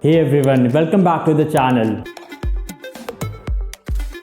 Hey everyone, welcome back to the channel.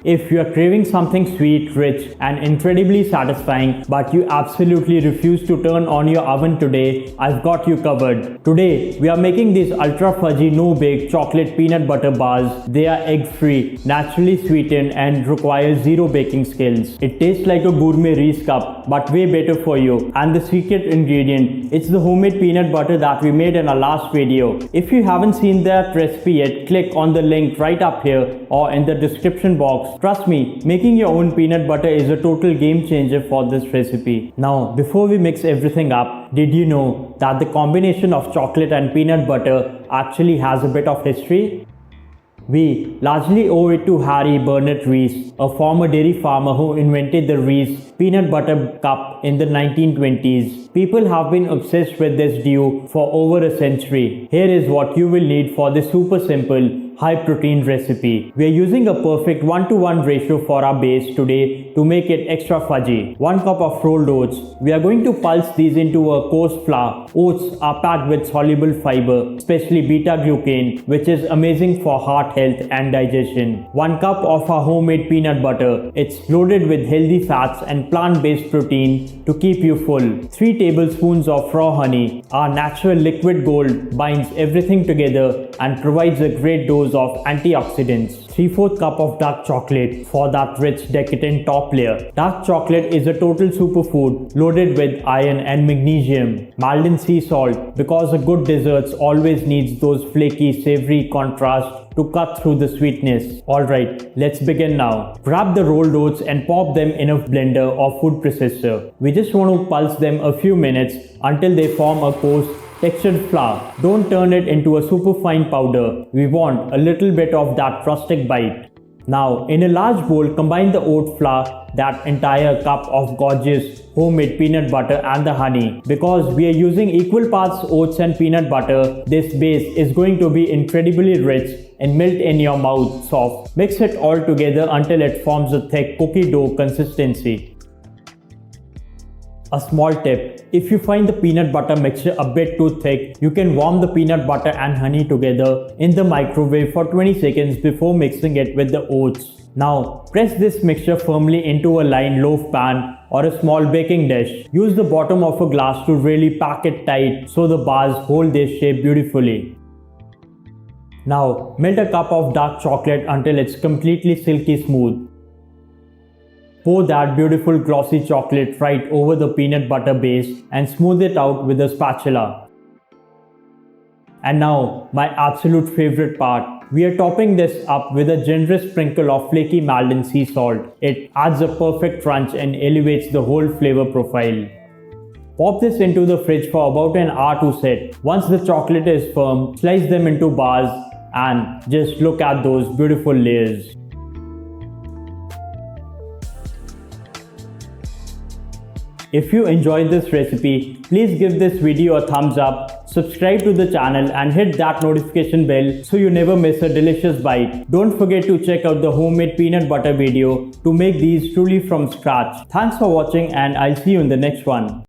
If you are craving something sweet, rich and incredibly satisfying but you absolutely refuse to turn on your oven today, I've got you covered. Today we are making these ultra fudgy no-bake chocolate peanut butter bars. They are egg-free, naturally sweetened and require zero baking skills. It tastes like a gourmet Reese cup but way better for you. And the secret ingredient, it's the homemade peanut butter that we made in our last video. If you haven't seen that recipe yet, click on the link right up here or in the description box. Trust me, making your own peanut butter is a total game changer for this recipe. Now, before we mix everything up, did you know that the combination of chocolate and peanut butter actually has a bit of history? We largely owe it to Harry Bernard Reese, a former dairy farmer who invented the Reese peanut butter cup in the 1920s. People have been obsessed with this duo for over a century. Here is what you will need for this super simple high protein recipe. We are using a perfect 1:1 ratio for our base today to make it extra fudgy. 1 cup of rolled oats. We are going to pulse these into a coarse flour. Oats are packed with soluble fiber, especially beta-glucan, which is amazing for heart health and digestion. 1 cup of our homemade peanut butter. It's loaded with healthy fats and plant-based protein to keep you full. 3 tablespoons of raw honey. Our natural liquid gold binds everything together and provides a great dose of antioxidants. 3/4 cup of dark chocolate for that rich decadent top layer. Dark chocolate is a total superfood loaded with iron and magnesium. Maldon Sea Salt, because a good dessert always needs those flaky savory contrast to cut through the sweetness. Alright, let's begin now. Grab the rolled oats and pop them in a blender or food processor. We just want to pulse them a few minutes until they form a coarse textured flour. Don't turn it into a super fine powder. We want a little bit of that rustic bite. Now, in a large bowl, combine the oat flour, that entire cup of gorgeous homemade peanut butter and the honey. Because we are using equal parts oats and peanut butter, this base is going to be incredibly rich and melt in your mouth soft. Mix it all together until it forms a thick cookie dough consistency. A small tip, if you find the peanut butter mixture a bit too thick, you can warm the peanut butter and honey together in the microwave for 20 seconds before mixing it with the oats. Now, press this mixture firmly into a lined loaf pan or a small baking dish. Use the bottom of a glass to really pack it tight so the bars hold their shape beautifully. Now, melt a cup of dark chocolate until it's completely silky smooth. Pour that beautiful glossy chocolate right over the peanut butter base and smooth it out with a spatula. And now, my absolute favorite part. We are topping this up with a generous sprinkle of flaky Maldon Sea Salt. It adds a perfect crunch and elevates the whole flavor profile. Pop this into the fridge for about an hour to set. Once the chocolate is firm, slice them into bars and just look at those beautiful layers. If you enjoyed this recipe, please give this video a thumbs up, subscribe to the channel and hit that notification bell so you never miss a delicious bite. Don't forget to check out the homemade peanut butter video to make these truly from scratch. Thanks for watching and I'll see you in the next one.